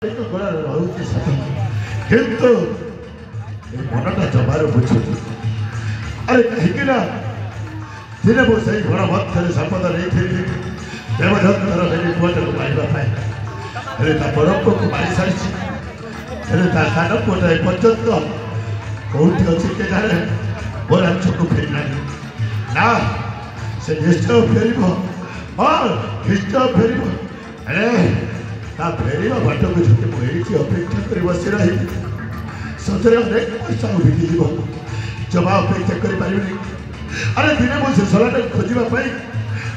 କିନ୍ତୁ ମନଟା ଜମାରୁ ବୁଝୁଛି। ଆରେ କାହିଁକି ନା ଦିନେ ମୁଁ ସେଇ ଘର ମଧ୍ୟରେ ଶପଥ ନେଇଥିଲି ଦେବଦତ୍ତର ବେଲି ପୁଅଟାକୁ ମାରିବା ପାଇଁ। ହେଲେ ତା ବଡ଼ ପୁଅକୁ ମାରି ସାରିଛି। ହେଲେ ତା ସାନ ପୁଅଟା ଏପର୍ଯ୍ୟନ୍ତ କୋଉଠି ଅଛି କେଜାଣେ ମୋର ଆଞ୍ଚକୁ ଫେରିଲାନି। ନା ସେ ନିଶ୍ଚୟ ଫେରିବ। ହଁ ନିଶ୍ଚୟ ଫେରିବ। ହେଲେ ତା ଫେରିବା ବାଟକୁ ଯଦି ମୁଁ ଏଇଠି ଅପେକ୍ଷା କରି ବସି ରହିବି ସତରେ ଅନେକ ପଇସା ବିକିଯିବ। ଜମା ଅପେକ୍ଷା କରିପାରିବିନି। ଆରେ ଦିନେ ମୁଁ ସେ ଶଳାଟାକୁ ଖୋଜିବା ପାଇଁ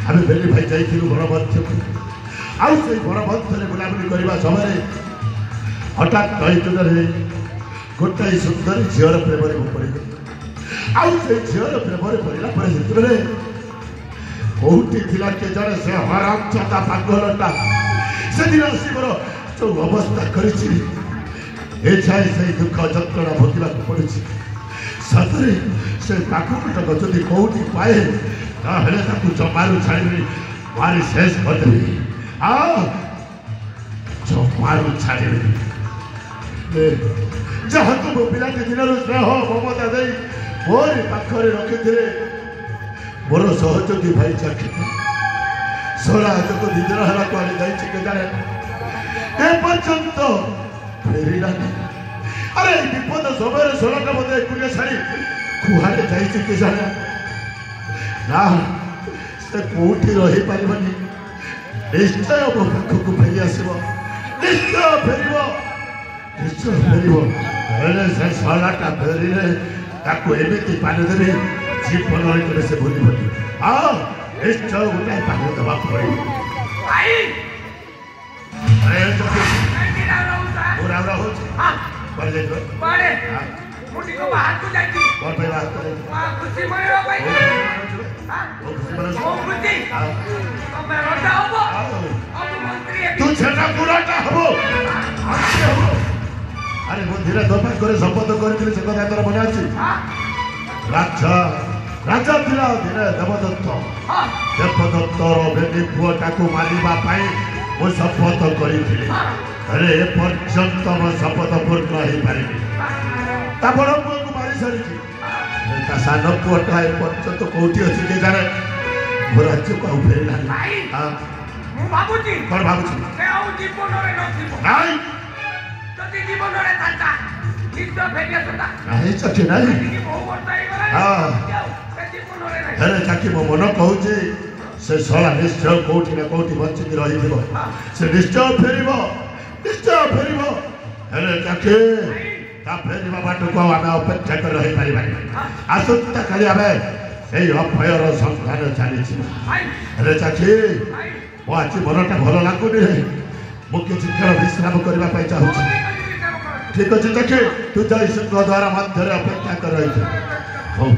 ଆମେ ବେଲି ଭାଇ ଯାଇଥିଲୁ ବଣମଧ୍ୟକୁ। ଆଉ ସେଇ ବଣମଧ୍ୟରେ ବୁଲାବୁଲି କରିବା ସମୟରେ ହଠାତ୍ ନଈତୁନରେ ଗୋଟାଏ ସୁନ୍ଦରୀ ଝିଅର ପ୍ରେମରେ ମୁଁ ପଡ଼ିଗଲି। ଆଉ ସେଇ ଝିଅର ପ୍ରେମରେ ପଡ଼ିଲା ପରେ ଯେତେବେଳେ କୋଉଠି ଥିଲା କେଜାଣେ ସେ ହରାମଜାଦା ପାଗଳଟା ସେଦିନ ଆସି ମୋର ଯୋଉ ଅବସ୍ଥା କରିଛି ଏ ଯାଏ ସେଇ ଦୁଃଖ ଯନ୍ତ୍ରଣା ଭୋଗିବାକୁ ପଡୁଛି। ସତରେ ସେ ପାଖଟା ଯଦି କୋଉଠି ପାଏ ତାହେଲେ ତାକୁ ଜମାରୁ ଛାଡ଼ିବି ମାରି ଶେଷ କରିଦେବି। ଆଉ ଜମାରୁ ଛାଡ଼ିବି। ଯାହାକୁ ମୋ ପିଲାଟି ଦିନରୁ ସ୍ନେହ ମମତା ଦେଇ ମୋରି ପାଖରେ ରଖିଥିଲେ ମୋର ସହଯୋଗୀ ଭାଇ ଚାକିରି ଶଳା ଯୋଗ ଦିନ ହେଲା କୁଆଡ଼େ ଯାଇଛି କେଜାଣେ ଏପର୍ଯ୍ୟନ୍ତ ଫେରିଲାନି। ଆରେ ଏଇ ବିପଦ ସମୟରେ ଶଳାଟା ମୋତେ ଏକୁଟିଆ ଛାଡ଼ି କୁଆଡ଼େ ଯାଇଛି କେଜାଣେ। ନା ସେ କୋଉଠି ରହିପାରିବନି। ନିଶ୍ଚୟ ମୋ ପାଖକୁ ଫେରି ଆସିବ। ନିଶ୍ଚୟ ଫେରିବ। ନିଶ୍ଚୟ ଫେରିବ। ହେଲେ ସେ ଶଳାଟା ଫେରିଲେ ତାକୁ ଏମିତି ପାଣି ଦେବି ଜୀବନରେ କେବେ ସେ ଭୁଲିବନି। ହଁ ନିଶ୍ଚୟ ଗୋଟାଏ ପାଣି ଦେବା ପଡ଼ିବ। ଆରେ ମୁଁ ଧୀରେ ଦଫା করে ଶପଥ କରିଥିଲି ସେ କଥା ତୋର ମନେ ଅଛି? ରାଜା ଥିଲା ଦିନେ ଦେବଦତ୍ତ। ଦେବଦତ୍ତର ବେଲି ପୁଅଟାକୁ ମାରିବା ପାଇଁ ମୁଁ ଶପଥ କରିଥିଲି। ହେଲେ ଏପର୍ଯ୍ୟନ୍ତ ମୋ ଶପଥ ପୂର୍ଣ୍ଣ ହେଇପାରିନି। ତା ବଡ଼ ପୁଅକୁ ମାରି ସାରିଛି। ତା ସାନ ପୁଅଟା ଏପର୍ଯ୍ୟନ୍ତ କୋଉଠି ଅଛି କେଜାଣେ ମୋ ରାଜ୍ୟକୁ ଆଉ ଫେରିଲାନି। କଣ ଭାବୁଛି? ନାଇଁ ନାଇଁ ଚାକି ନାଇଁ। ହେଲେ ଚାକି ମୋ ମନ କହୁଛି ସେ ଶଳା ନିଶ୍ଚୟ କୋଉଠି ନା କୋଉଠି ବଞ୍ଚିକି ରହିଥିବ। ସେ ନିଶ୍ଚୟ ଫେରିବ। ନିଶ୍ଚୟ ଫେରିବ। ହେଲେ ଚାକି ତା ଫେରିବା ବାଟକୁ ଆଉ ଆମେ ଅପେକ୍ଷା କରି ରହିପାରିବାନି। ଆସନ୍ତା କାଲି ଆମେ ସେଇ ଅଭୟର ସନ୍ଧାନ ଚାଲିଛି। ହେଲେ ଚାକି ମୋ ଆଜି ମନଟା ଭଲ ଲାଗୁନି। ମୁଁ କିଛି କ୍ଷଣ ବିଶ୍ରାମ କରିବା ପାଇଁ ଚାହୁଁଛି। ଠିକ ଅଛି ଚାକି ତୁ ଯାଇ ସିଂହ ଦ୍ୱାର ମଧ୍ୟରେ ଅପେକ୍ଷା କରି ରହିଛୁ। ହଉ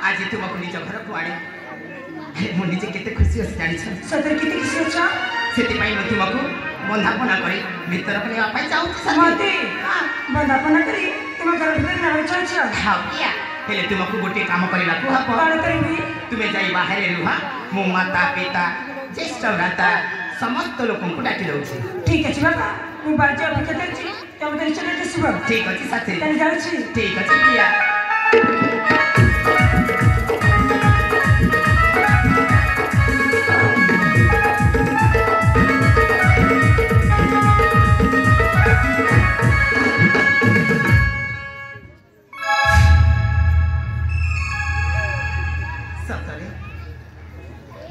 आज तुमको निज घर को आने मुझे केते खुशी अछि जानि छ सतर केते खुशी छ सेति पई म तुमको बंधापना करी मित्र को लेवा पई जाउ छ मते बंधापना करी तुम घर भीतर न छ छ हां पिया हेले तुमको गोटे काम करिला को हप कोन करबी तुमे जाई बाहर रुहा मो माता पिता ज्येष्ठ भ्राता समस्त लोकन को डाकी दउ छी ठीक अछि बाबा मु बाजे अपेक्षा करछि तब तो चले जसिब ठीक अछि साथी तने जाउ छी ठीक अछि पिया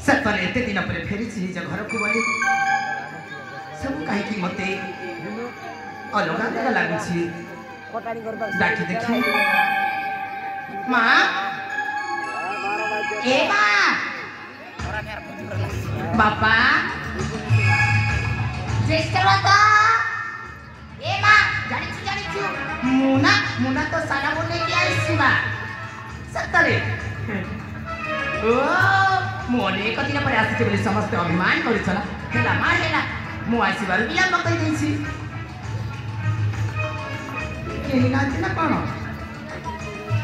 सतरे एते दिन पर फेरी निज घर को गली सब कहीं मत अलग अलग लगुच डाकी देखी माँ ए माँ बापा ज्येष्ठलता ए माँ जानिछु मुना तो साला बोले कि आइसिबा सत्तरे ओ मोने कतिना परे आसिছে ବୋଲି ସମସ୍ତେ ଅଭିମାନ କରିଛଲା ହେଲା ମା ହେଲା ମୁଁ ଆସିବାରୁ ବିଳମ୍ବ କରିଦେଇଛି କେହି ନାହାନ୍ତି ନା କ'ଣ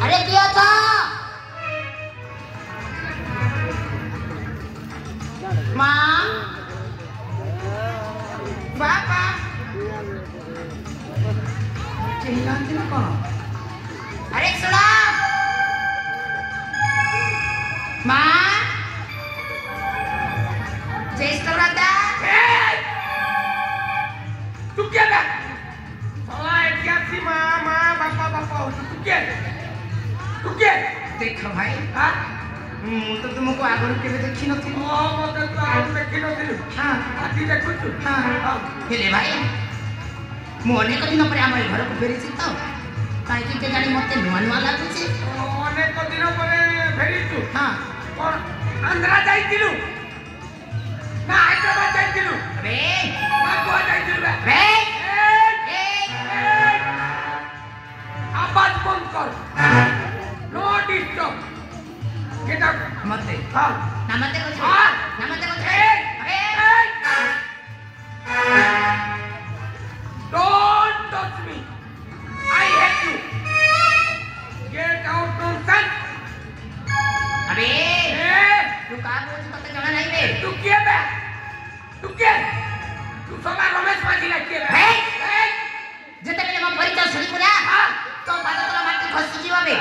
ଆରେ କିଏ ଅଛ ମା ବାପା କେହି ନାହାନ୍ତି ନା କ'ଣ ଆରେ ଶୁଣ ମା ज्येष्ठ व्रता तू क्या बे साला ऐतिहासिक माँ बापा तू क्या देख भाई हाँ तो तुमको आगुरी केबे देखि नथि मते तू आगुरी देखि नथि हाँ आदि देखुछु हाँ हेले भाई मु अनेक दिन पर आम घर को फेरी तो कहीं के जानी मते नुआ लागुछि अनेक दिन पर फेरीछु हाँ और आंध्रा जाइतिलु ना हैदराबाद जाइतिलु रे ना गोवा जाइतिलु रे आवाज बंद कर नो डिस्टर्ब गेट आउट मते हाँ ना मते को don't touch me I hate you get out nonsense अबे तू का बोल तते जाना नहीं बे तू सला रमेश माजी ना किए हे जते बेले म परिचय सुनी पुरा तो पाद तला माटी खसी जीवा बे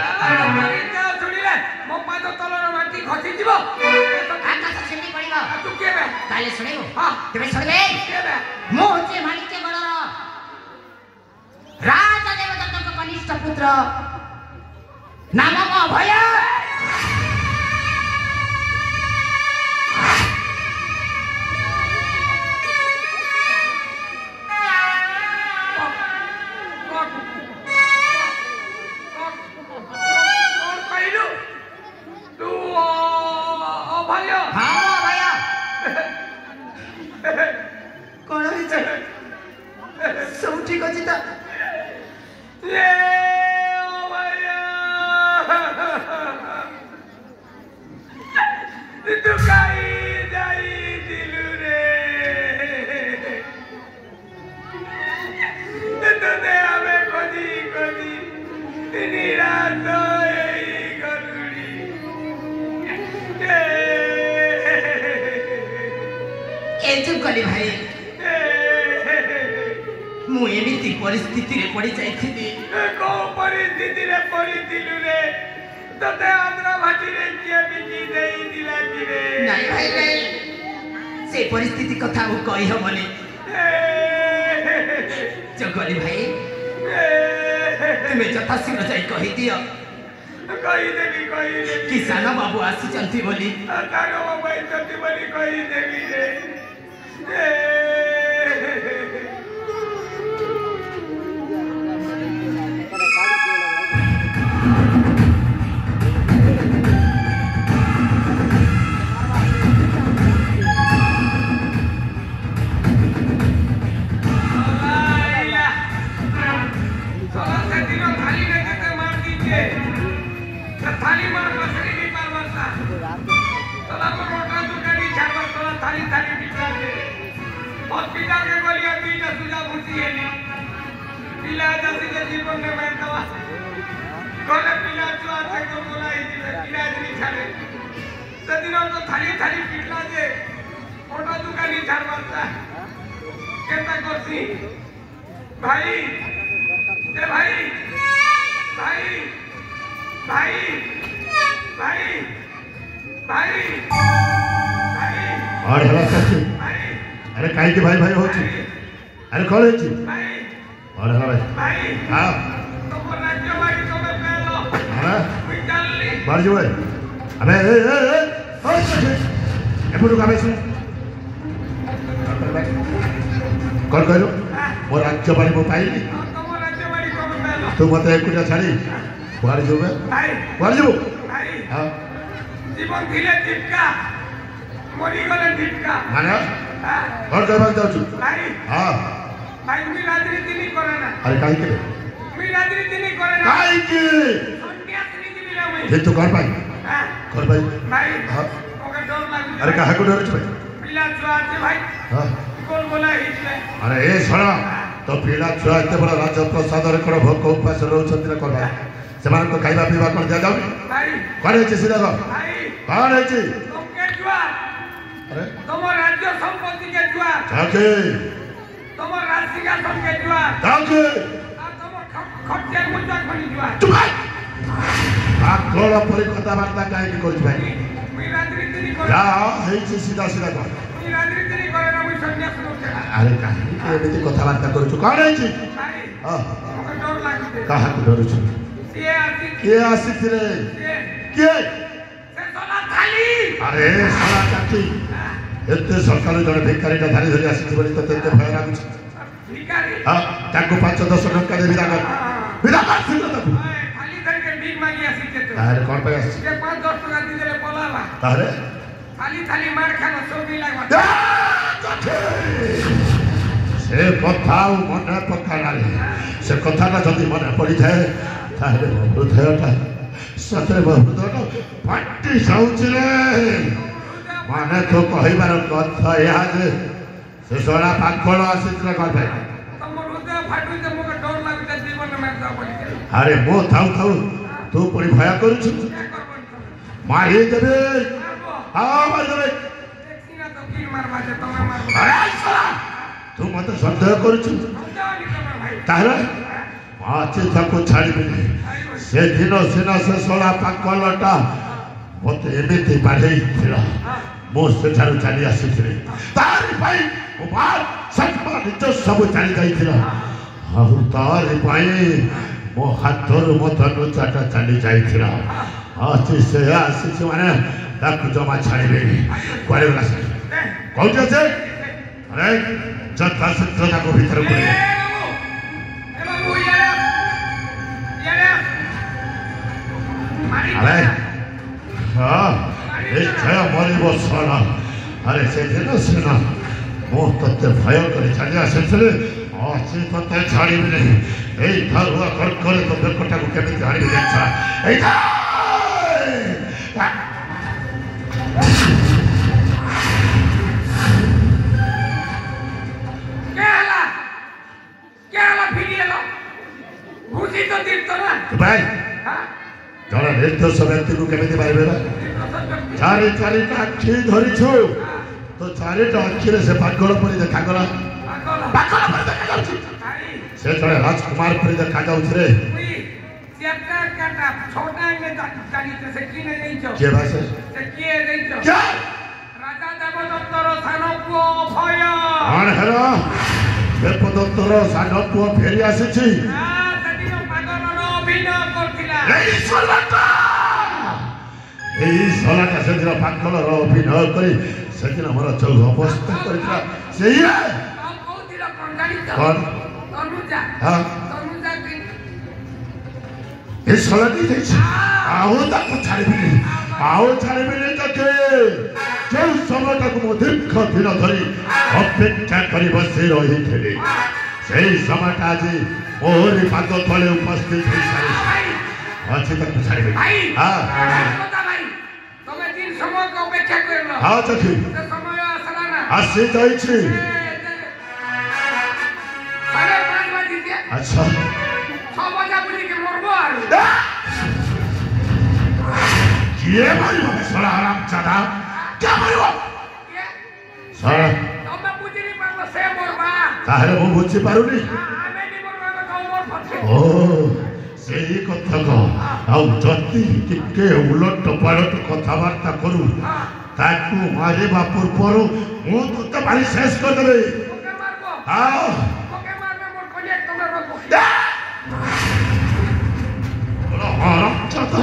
परिचय सुनिले मो पाद तलर माटी खसी जीवो आकाश सेठी पड़िबो तू किए बे ताले सुनिबो हां तेबे सुनबे किए बे मो होचे माणिक्य गणर राजा देवदत्तक कनिष्ठ पुत्र नाम अभय कौन है सब ठीक अच्छी तो ये ओ भैया तू काई जाई दिलु रे तो दे आवे कोदी तिनी रात एई गरुड़ी ए चुप कली भाई मु एमिति परिस्थिति रे पड़ी जाइथिली को परिस्थिति रे पड़ी दिलु रे तते आंध्रा भाटी रे किए बिकी देई दिला कि रे नहीं भाई नहीं से परिस्थिति कथा वो कहि हबनी जगली भाई तुम्हें जथा शीघ्र जाई कहि दियो कहि देबी किसान बाबू आसी चंती बोली तारो बाबू चंती बोली कहि देबी रे थाली मार मछली भी मार मरता तला को मोटा दुकानी छापर तला थाली बिका दे हॉस्पिटल के गोलियां पीना सुजा भूसी है नी पिला जैसे के जीवन में मैं दवा कोले पिला जो आते को बोलाई दी इलाज नहीं छाड़े सदिनों तो थाली पिटला दे मोटा दुकानी छाड़ मरता केता करसी भाई ए भाई भाई भाई भाई भाई भाई और हला सच्ची अरे काई के भाई होची अरे कौन है जी भाई और हला भाई हां तो राज्य भाई तो मैं पहलो हां विचारली बाहर जो है अबे ए एपुरु का बेसु कौन कहलो और राज्य बाड़ी को पाइली तो राज्य भाई को मैं पहलो तू मत एकुटिया छाड़ी कुआड़े जो भाई कुआड़े जो भाई हाँ जीवन धीरे टिपका मरी गले टिपका माने हाँ घर करवाक जाऊँ भाई हाँ भाई मी राजनीति नहीं करे ना अरे काहे के मी राजनीति नहीं करे ना काहे के सन्यास नहीं दिली ना मैं ये तो कर पाई हाँ कर पाई भाई हाँ ओके डर लागू अरे काहे को डर भाई पिला छुआ छे भाई हाँ गोल बोला हिचले अरे ए सुन तो पिला छुआ एते बड़ा राज प्रसाद रे कर भोक उपास रहउछत न करबा सेमान को खाइबा पीबा कर दिया जाऊ भाई करे छी सीधा को भाई कौन है छी तुम के जुआ अरे तुम राज्य संपत्ति के जुआ जाके तुम राष्ट्र का सम के जुआ जाके आ तुम खट्टे मुद्दा खनी जुआ चुप आ कोला परी कथा वार्ता काहे की करछ भाई मी राजनीति नहीं करे जा हे छी सीधा सीधा को मी राजनीति नहीं करे ना मैं सन्यास लो अरे काहे की एमिति कथा वार्ता करछ कौन है छी भाई हां ओके डर लागू काहा को डर छी ये आसी के आसित रे ये के से सोना थाली अरे साला काकी एते सरकार जने भिखारीटा धारी धरी आसित बोली तो तेते भय लागु छी भिखारी हां ताको 5-10 टका दे विदा कर शीघ्र ताको थाली धर के भीख मांगी आसी के तो अरे कौन पे आसी ये 5-10 टका दी देले पलावा अरे थाली थाली मार खाना सो भी लागवा से कथा मन पकाना से कथा ना जल्दी मन पड़ी जाए ताहले हृदयटा सतरे हृदयटा फाटी जाउछ रे माने तो कहिबार कथा या जे से सोना पाखळ आसित्र कर भाई तमर हृदय फाटू जे मोके डर लागते जीवन में जा पड़ी अरे मो थाउ थाउ तू पड़ी भया करू छु मारी देबे हां मारी देबे देखिना तो की मारवा जे तमे मारबो अरे साला तू मत संदेह करू छु ताहले माचे ताको छाड़ी बिनी से दिन सेना से सोला पाखळटा मत एमिति बाढेई थिला मो से झाड़ू चली आसीथिले तारी भाई ओ बात सचमा निज सब चली जाइथिला आहु तारी भाई मो हाथर मथन चाटा चली जाइथिला आसी से आसी माने ताकु जमा छाड़ीबे कोरे गला से कौन जे अरे जता सत्रता को भीतर पड़े ए बाबू ये मारी अरे हाँ छया मरी बसना अरे से दिन सेना मो तते भय करे चली आसीथिले आसी तते छाड़ीबे नहीं एई थारुआ कर करे तो बेकटा को केमिति हाड़ी देखछा एई था केला फिरिएलो घुसी तो तीर्थ ना भाई हां जरा निर्दोष व्यक्ति को केमिति मारिबे ना चारि चारि आखि धरी छु तो चारि आखि से पागल पड़ी देखा गला पागल पड़ी देखा जाउछि से जड़े राजकुमार पड़ी देखा जाउछि रे चैप्टर काटा छोटा में जानी से की नहीं छ के भाषा से किए नहीं छ क्या राजा देवदत्तर सानपुओ भय कौन हेरो देवदत्तर सानपुओ फेरी आसीछि हां सदिनो पागलर अभिनय करथिला एई सोलाटा से दिन पागलर अभिनय करी से दिन हमर चौ अवस्था करिता से ये हम कहथिला कंगाली कौन तनुजा हां तनुजा की ए सोलाटी देखछि आओ ताको छाड़ीबे आओ छाड़ीबे तके जो समय तक मो दीर्घ दिन धरी अपेक्षा करी बसी रही थे से समयटा आज मोहरी पाद तले उपस्थित हो सारी अच्छी तक छाड़ीबे भाई हां पता भाई तमे दिन समय को अपेक्षा करलो हां चखी से समय आसला ना आसी जाई छी अरे 5 बजे दिए अच्छा 6 बजे बुझी के मरबो आरो ये मारी साला हराम जादा क्या मारिबो ये साला तमे बुझी नहीं पालो से मरबा ताहले मो बुझी पारुनी आमे नहीं मरबा तो मोर पछे ओ सेही कथा को आउ जति टिके उलट पालट कथाबार्ता करू ताकू मारिबा पूर्वरु मु तते भारी शेष कर देबे ओके मारबो हां ओके मारबे मोर कलिया तमे रखो हराम जादा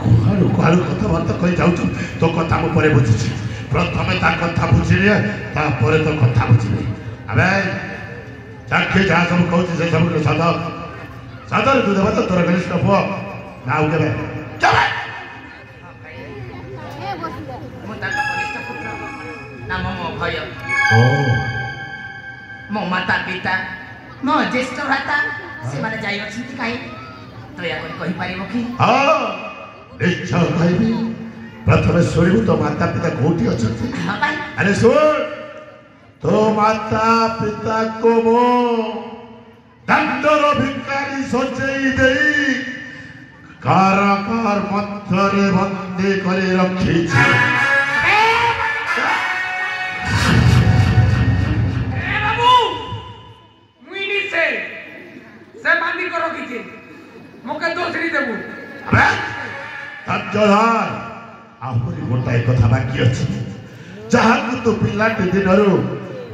कुहारू कथाबार्ता कही जाऊँ तो कथा मु परे बुझुछि प्रथमे ता कथा बुझिले तापर तो कथा बुझिले अबे चाखे जहाँ सब कहूँ से सब सदा सदर तू देवा तो तोरा कनिष्ठ पुआ नाउ केबे केबे ମୁଁ ତାଙ୍କ କନିଷ୍ଠ ପୁତ୍ର ନାମ ମୋ ଭୟ ओ ମୋ ମାତା ପିତା ମୋ ଜ୍ୟେଷ୍ଠ ଭ୍ରାତା ସେମାନେ ଯାଇ ଅଛନ୍ତି କାହିଁ ଦୟାକରି କହିପାରିବ କି हां निश्चय कहबी प्रथमे सुनिबु तो माता पिता कोठी अछंती ହଁ ଭାଇ अरे सुन तो माता पिता को मो दंडर भिकारी सजेई देई कारागार मध्यरे बंदी करे रखी छी ए बाबू मुइनी से बांधी को रखी छी मोके दोसरी देबू अबे तज्जदार आहुरी गोटाए कथा बाकी अछि जहाँ तू पिलाटी दिनरू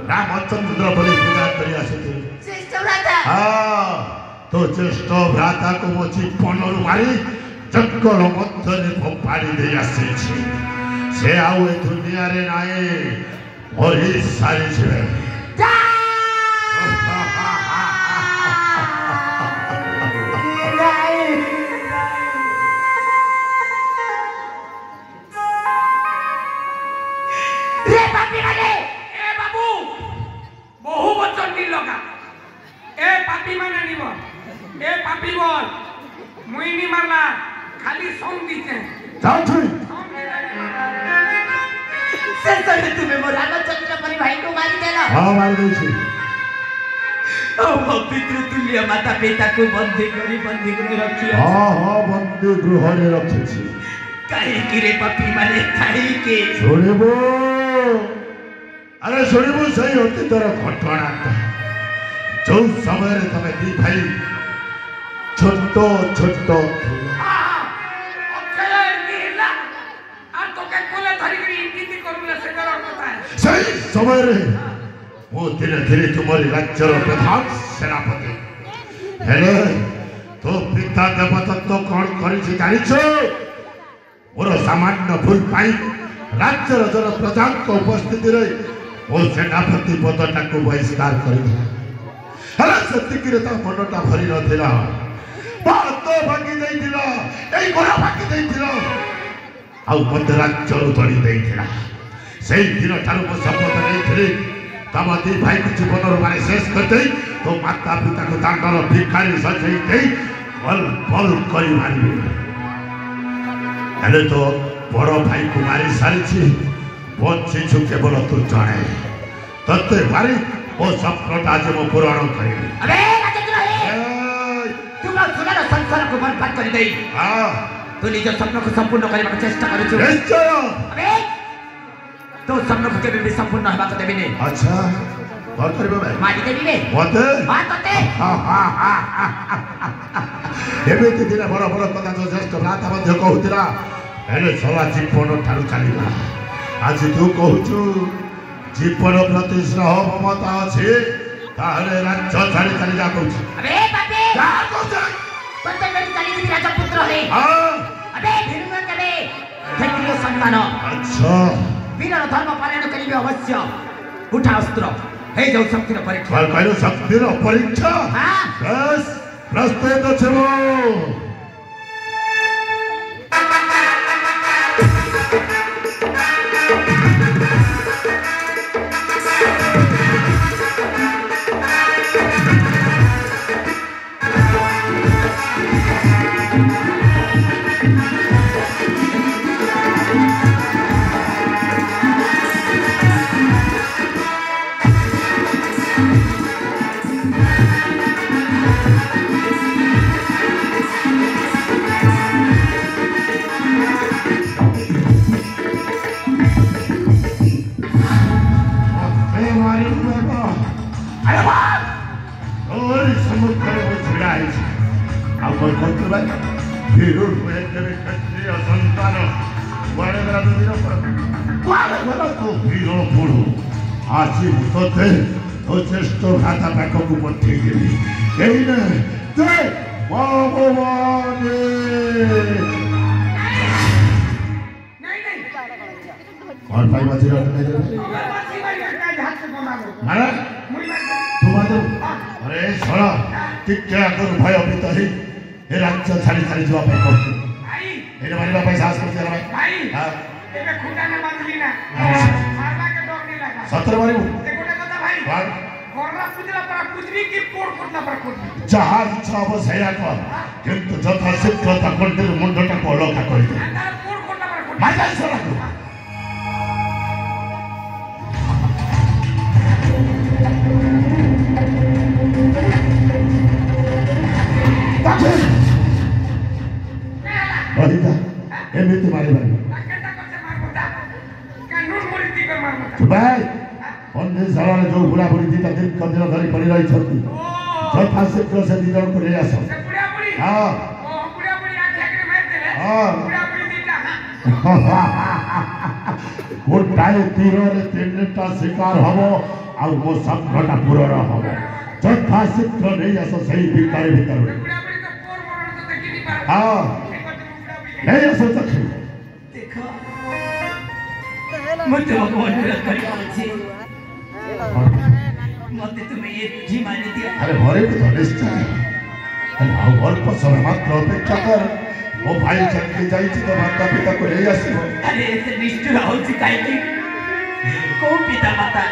रामचंद्र बलि पूजा करी आसिथि ଜ୍ୟେଷ୍ଠ ଭ୍ରାତା हाँ तो ज्येष्ठ भ्राता को मो जीवन मारी जंगल मध्यरे फोपाड़ी दे आसी से आउ ए दुनिया रे नाए मरी सारी छे रे पापी माने ए बाबू बहु वचन नी लगा ए पापी माने निब ए पापी बोल मुइनी मारला खाली सॉन्ग दीते जाओ छी ଶେଷରେ ତୁମେ ମୋ ରାମଚନ୍ଦ୍ର ପରି ଭାଇଙ୍କୁ ମାରିଦେଲ हाँ मार दे छी ଆଉ ମୋ ପିତୃତୁଲ୍ୟ ମାତା ପିତାକୁ ବନ୍ଦୀ କରି ରଖିଅ हाँ हाँ बंदी गृह रे रखी छी କାହିଁକି ରେ ପାପୀ ମାନେ କାହିଁକି सुनिबो अरे सुनिबो सही अतीतर घटना जो समय रे तमे दी भाई छोटो छोटो अक्षय नीला आ तो के कोले धरी करी इंगित करूले से कर କଥା सही समय रे वो धीरे धीरे तुम्हारी राज्यर प्रधान सेनापति हेले तो पिता देवदत्त कौन करी जानिछो मोर सामान्य भूल पाई राज्यर जन प्रजा उपस्थिति रे वो सेनापति पदटा को बहिष्कार कर मनटा भरी नथिला बात भागी देइथिला एई गोरा भागी देइथिला आ मध्य राज्यर तड़ी देइथिला सेई दिन ठारू को शपथ नेइथिली तम दी भाई को जीवन मारे शेष कर दे तो माता पिता को दांडर भिखारी सजई दे बल बल करी मारी हेले तो बड़ भाई को मारी सारी बची छु केवल तू जणे तत्ते मारी ओ सपनटा आज मो पूरण करी अबे राजेंद्र हे तुम सुनार संसार को बर्बाद कर देई हां तू निज स्वप्न को संपूर्ण करने की चेष्टा करू निश्चय अबे तो स्वप्न को केबे भी संपूर्ण हेबा को देबी नहीं अच्छा कौन करबे भाई मारी देबी रे मते हां तते एबे दिन बड़ बड़ कथा जो ज्येष्ठ भ्राता मध्य कहूतिला हेले सला जीवन ठारू चलिला आज तू कहूचु जीवन प्रति स्नेह ममता अछि ताहले राज्य छाड़ी चली जा कहूछु अबे बाबे जा कहूछु तते मेरी चली दी राजपुत्र हे हां अबे भीम केबे क्षत्रिय सम्मान अच्छा वीर धर्म पालन करिबे अवश्य उठा अस्त्र हे जो शक्तिर परीक्षा बाल कहलो शक्तिर परीक्षा हां बस प्रस्तुत छबो आसी मुतते तो चेष्ट भाता पाखक पठेदेवी कहीं ना जय भगवान नहीं और भाई बाजी रख नहीं दे बासी भाई का हाथ से बनाओ मारा मुई मार तू बाजू अरे छोड़ा कि क्या करूं भय भीत ही हे राज्य छाड़ी छाड़ी जीवा पे कहते भाई एने मारिबा पैसा आस कर जरा भाई हां एबे खुटा ने बांधली ना मारला के डर नहीं लगा सतर मारिबो ते गोटे कथा भाई बाग गोरला पूजला पर पूजनी की कोड कोटला पर कोड जहाज छाब सया कर किंतु जथा शीघ्र ता कंटेर मुंडटा को अलगा करते अंदर कोड कोटला पर कोड माजा सरा Ahita, emiti mari bani. केटा करसे मारबोता कानून मोरीती कर मारबोता भाई, अन्य सवाल जो बुढ़ा बुढ़ी थी तक दिन धरी पड़ी रही छथि। जब फांसी को से दिन को ले आसो। से बुढ़ा बुढ़ी हां। ओ बुढ़ा बुढ़ी आंख आगे मार देले हां। बुढ़ा बुढ़ी दीटा वो टाइम तीरों रे तीनटा शिकार हबो और वो सब घटा पूरा हबो। जब फांसी को नहीं आसो सही भीतर भीतर। बुढ़ा बुढ़ी तो पोर मोर तो देखि नहीं पार हां। नहीं आसो तक। देखो मुझे भगवान कर मते तुम्हें ये बुद्धि मानी दिया अरे भरे भी तो निश्चय अरे आओ और पसंद मात्र अपेक्षा कर वो भाई चल के जाई तो माता पिता को ले आसीबो अरे ऐसे निष्ठुर होची काई की को पिता माता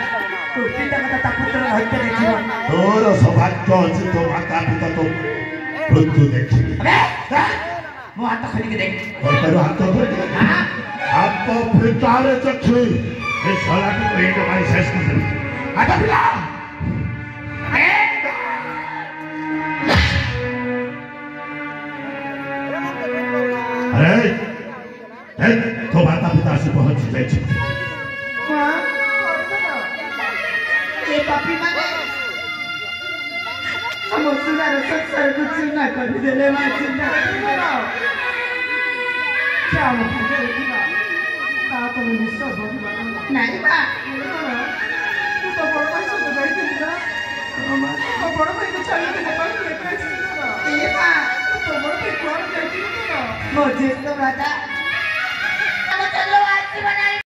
ता पुत्र हत्या देखियो तोर सौभाग्य अछि तो माता पिता तो मृत्यु देखि अबे मो हाथ खोली के देख और तेरो हाथ तो हाथ तो फिटारे चखी ए साला की कोई तो भाई शेष कर दे हाथ पिला अरे तो माता पिता से पहुंच जाए ये पापी माने हम सुनार संसार को चुना कर देले मा चिंता क्या हम करे दिना ता तो निश्चय भगवान नहीं बा तू तो बड़ भाई से गई थी ना तो बड़ भाई को चले के नेपाल के कैसे ए बा तो बड़ भाई कौन गई थी ना मुझे तो बता